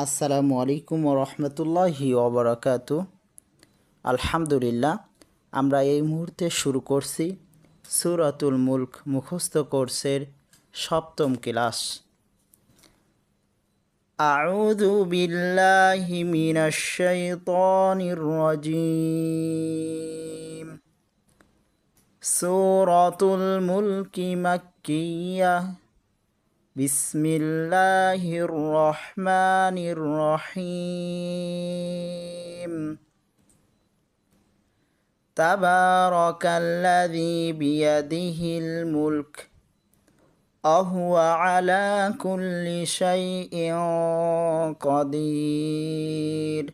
আসসালামু আলাইকুম রহমতুল্লাহি ওবরাকাতু। আলহামদুলিল্লাহ, আমরা এই মুহূর্তে শুরু করছি সূরাতুল মুলক মুখস্থ কোর্সের সপ্তম ক্লাস। আউযু বিল্লাহি মিনাশ শাইতানির রাজিম। সূরাতুল মুলকি মাক্কিয়াহ। বিসমিল্লাহির রহমানির রহিম। তাবারাকাল্লাযী বিয়াদিহিল মুলক ওয়াহুয়া আলা কুল্লি শাইইন কাদির।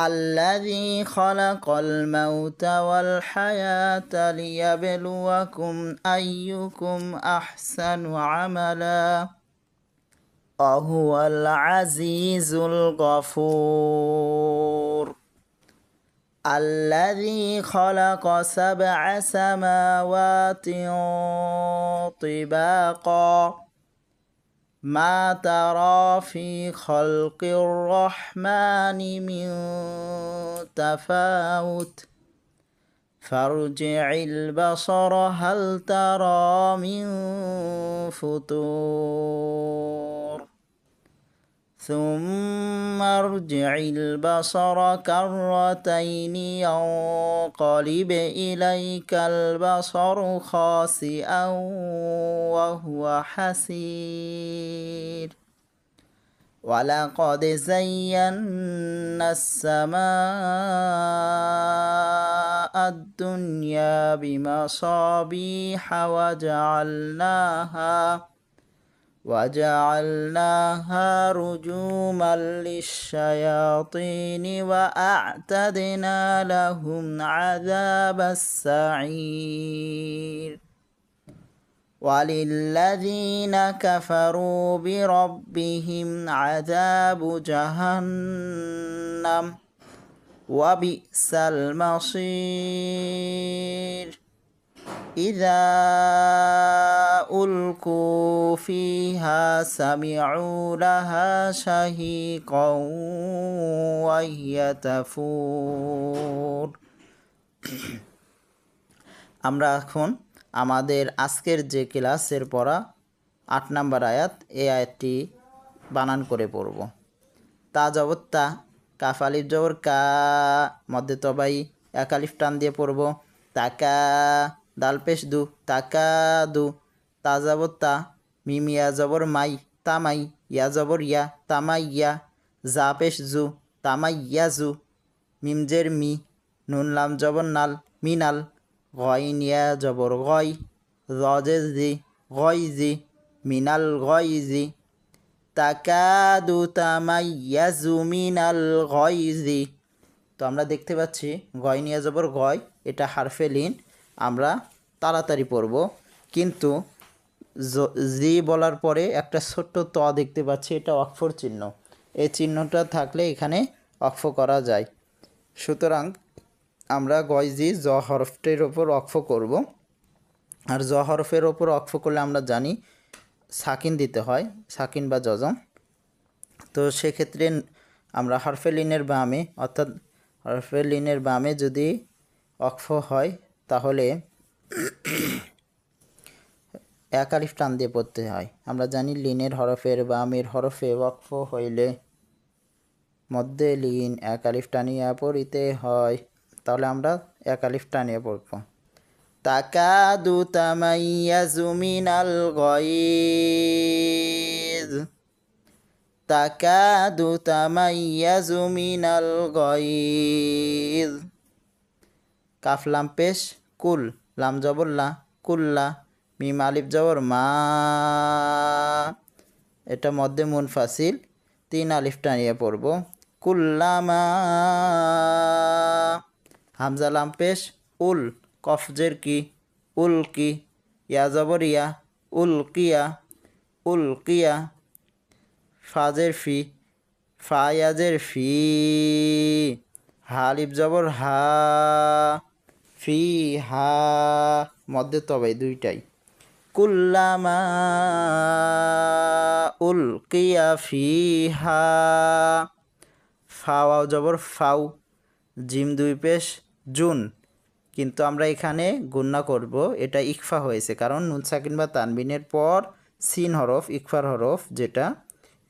الذي خلق الموت والحياة ليبلوكم أيكم أحسن عملا وهو العزيز الغفور. الذي خلق 7 سماوات طباقا ما ترى في خلق الرحمن من تفاوت فارجع البصر هل ترى من فطور ثم ارجع البصر كرتين ينقلب إليك البصر خاسئا وهو حسير ولقد زينا السماء الدنيا بمصابيح وجعلناها رجوما للشياطين وأعتدنا لهم عذاب السعير وللذين كفروا بربهم عذاب جهنم وبئس المصير إذا ألقوا فيها سمعوا لها شهيقا وهي تفور। আমরা এখন আমাদের আজকের যে ক্লাসের পড়া 8 নম্বর আয়াত, এই আয়াতটি বানান করে পড়ব। তা জবত্তা, কাফ আলিফ জবর কা, মধ্যে তবাই এক আলিফ টান দিয়ে পড়ব। তাকা, দাল পেশ দু, তাকা দু। তা জবত্তা, মিম ইয়া জবর মাই, তামাই, ইয়া জবর ইয়া, তামাইয়া। জা পেশ জু, তামাইয়া জু। মিম জের মি, নুন লাম জবর নাল, মিনাল। গয়ন ইয়া জবর গয়, রজে জি, গয়জি, মিনাল গয়জি। তাকাদু তামাইয়াজু মিনাল গয়জি। তো আমরা দেখতে পাচ্ছি গয়ন ইয়া জবর গয়, এটা হারফে লিন, আমরা তাড়াতাড়ি পড়ব। কিন্তু জি বলার পরে একটা ছোট্ট ত দেখতে পাচ্ছি, এটা অক্ষর চিহ্ন। এই চিহ্নটা থাকলে এখানে অক্ষ করা যায়। সুতরাং আমরা গয়জি জ হরফটির ওপর অক্ষ করব। আর জ হরফের ওপর অক্ষ করলে আমরা জানি সাকিন দিতে হয়, সাকিন বা জজম। তো সেক্ষেত্রে আমরা হরফে লিনের বামে, অর্থাৎ হরফে লিনের বামে যদি অক্ষ হয় তাহলে এক আলিফ টান দিয়ে পড়তে হয়। আমরা জানি লিনের হরফের বামের হরফে ওয়াকফ হইলে মধ্যে লিন এক আলিফ টানিয়া পড়িতে হয়। তাহলে আমরা এক আলিফ টানিয়ে পড়ব। তাকাদু তামাইয়াজু মিনাল গয়জ, তাকাদু তামাইয়াজু মিনাল গয়জ। কাফ লাম পেশ কুল, লাম জবর লা, কুল্লা। মিম আলিফ জবর মা, এটা মধ্যে মুনফাসিল, 3 আলিফ টানিয়ে পড়ব। কুল্লামা। হামজা লাম পেশ উল, কফ জের কি, উলকি। ইয়া জবর ইয়া, উলকিয়া, উলকিয়া। ফাজের ফি, ফায়াজের ফি। হালিফ জবর হা, ফি হা, মধ্যে তবে দুইটাই। কুল্লামা উলকিয়া ফিহা, ফাওয়াও জবর ফাউ, জিম দুই পেশ জুন, কিন্তু আমরা এখানে গুণনা করব, এটা ইকফা হয়েছে কারণ নুন সাকিন বা তানবিনের পর সিন হরফ, ইকফার হরফ যেটা,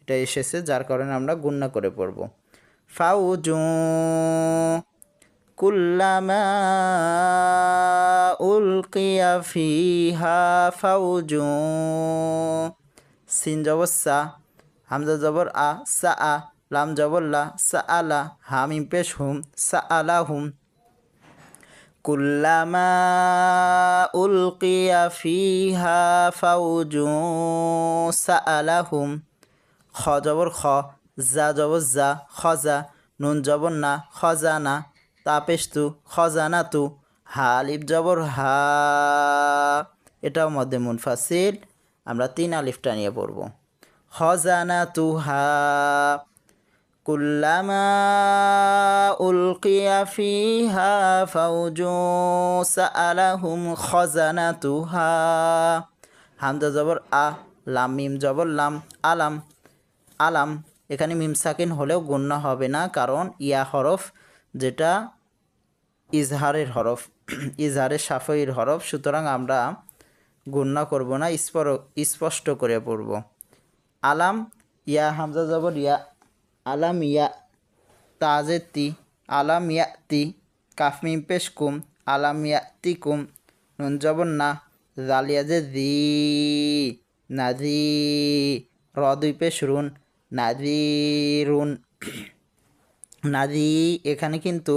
এটা এসেছে, যার কারণে আমরা গুণনা করে পড়ব। ফাউজু কুল্লামা উলকিয়া ফিহা ফাউজু, সিন জবর সা, হামজা জবর আ, সা আ, লাম জবর লা, সা আলা, হামিম পেশ হুম, সা আলা হুম। কুল্লামা উলকিয়া ফিহা ফাউজু সাআলাহুম, খ জবর খ, জা জবর জা, খজা, নুন জবর না, খজানা, তাপেস্তু, খজানাতু, হা আলিফ জবর হা, এটাও মধ্যে মুনফাসিল, আমরা 3 আলিফটা নিয়ে পড়ব। খজানাতু হা, কুল্লামা উলকিয়া ফিহা ফাউজু সাআলাহুম খাজানাতুহা, হামজা জবর আ, লাম মিম জবর লাম, আলাম, আলাম, এখানে মিম সাকিন হলেও গুণনা হবে না কারণ ইয়া হরফ যেটা ইজহারের হরফ, ইজহারের সাফাইয়ের হরফ, সুতরাং আমরা গুণনা করব না, স্পষ্ট করে পড়ব। আলাম, ইয়া হামজা জবর ইয়া, আলাম ইয়া, তাজেতি, আলাম ইয়াতি, কাফ মিম পেশ কুম, আলাম ইয়াতিকুম, নুন জবর না, জালিয়া যে জি, নাজি, র দুই পেশ রুন, নাজিরুন, নাজি, এখানে কিন্তু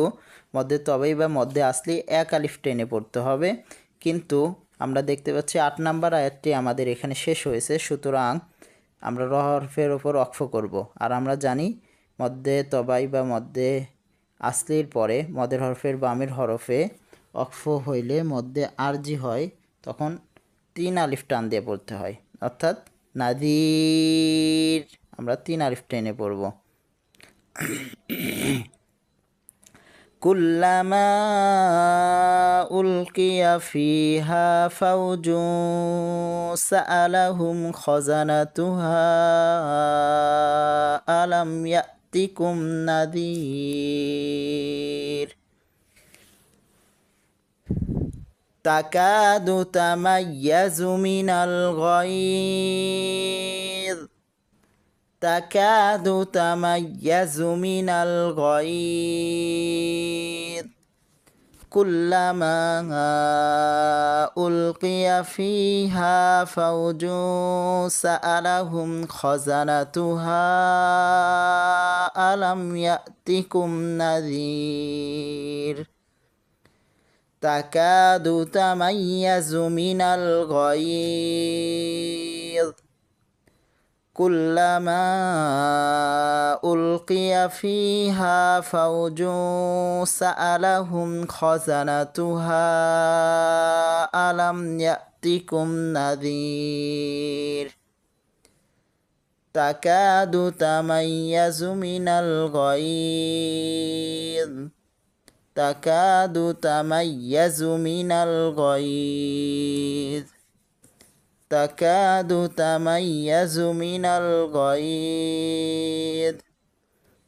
মধ্যে তবেই বা মধ্যে আসলে এক আলিফ টেনে পড়তে হবে, কিন্তু আমরা দেখতে পাচ্ছি 8 নাম্বার আয়াতটি আমাদের এখানে শেষ হয়েছে, সুতরাং আমরা র হরফের ওপর ওয়াকফ করব। আর আমরা জানি মধ্যে তবাই বা মধ্যে আসলির পরে মদের হরফের বামের হরফে ওয়াকফ হইলে মধ্যে আরজি হয়, তখন 3 আলিফ টান দিয়ে পড়তে হয়, অর্থাৎ নাদির, আমরা 3 আলিফ টেনে পড়ব। কুল্লামা উলকিয়া ফিহা ফাউজু সাআলাহুম খাজানাতুহা আলাম ইয়াতিকুম নাদির, তাকাদু তামাইয়াজু মিনাল গায়জ, তাকাদু তামাইয়াজু মিনাল গায়জ, কুল্লামা উলকিয়া ফিহা ফাউজু সাআলাহুম খাজানাতুহা আলাম ইয়াতিকুম নাযীর, তাকাদু তামাইয়াজু মিনাল গায়জ, কুল্লামা উলকিয়া ফিহা ফাউজু সাআলাহুম খাজানাতুহা আলাম ইয়াতিকুম নাযীর, তাকাদু তামাইয়াজু মিনাল গায়জ, তাকাদু তামাইয়াজু মিনাল গায়জ, তাকাদু তামাইয়াজু মিনাল গায়জ,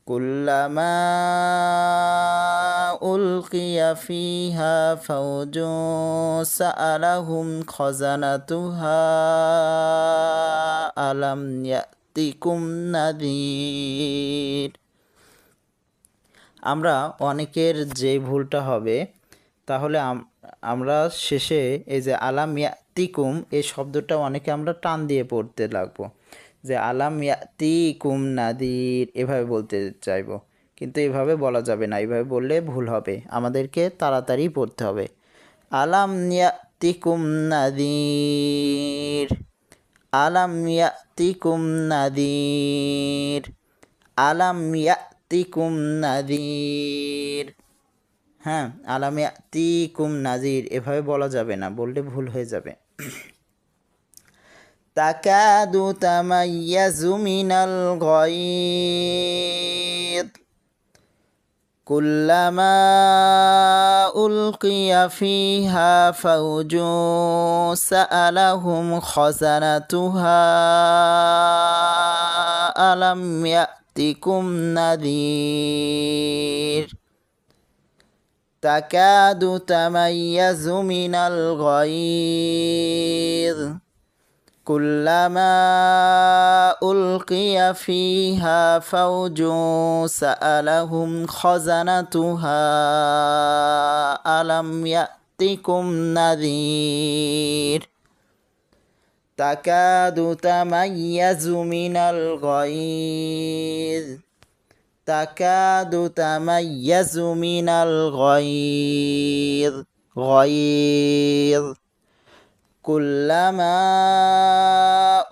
কুল্লামা উলকিয়া ফিহা ফাউজু সাআলাহুম খাজানাতুহা আলাম ইয়াতিকুম নাযীর। আমরা অনেকের যে ভুলটা হবে, তাহলে আমরা শেষে এই যে আলাম ইয়াতিকুম এই শব্দটা অনেকে আমরা টান দিয়ে পড়তে লাগবো, যে আলাম ইয়াতিকুম নাদির এভাবে বলতে চাইবো, কিন্তু এভাবে বলা যাবে না, এইভাবে বললে ভুল হবে, আমাদেরকে তাড়াতাড়ি পড়তে হবে। আলাম ইয়াতিকুম নাদির, আলাম ইয়াতিকুম নাদির, আলাম ইয়াতিকুম নাদির, হ্যাঁ, আলাম ইয়াতিকুম নাজির এভাবে বলা যাবে না, বললে ভুল হয়ে যাবে। তাকাদু তামাইয়াজু মিনাল গায়জ, كلما ألقي فيها فوج سألهم خزنتها ألم يأتكم نذير تكاد تميز من الغيظ كلما ألقي فيها فوج سألهم خزنتها ألم يأتكم نذير تكاد تميز من الغيظ تكاد تميز من الغيظ غيظ كلما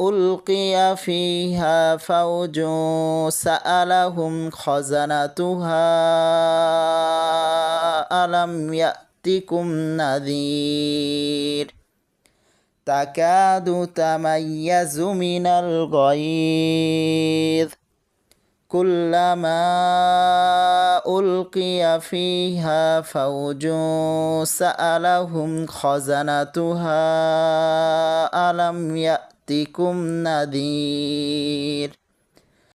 ألقي فيها فوج سألهم خزنتها ألم يأتكم نذير تكاد تميز من الغيظ كلما ألقي فيها فوج سألهم خزنتها ألم يأتكم نذير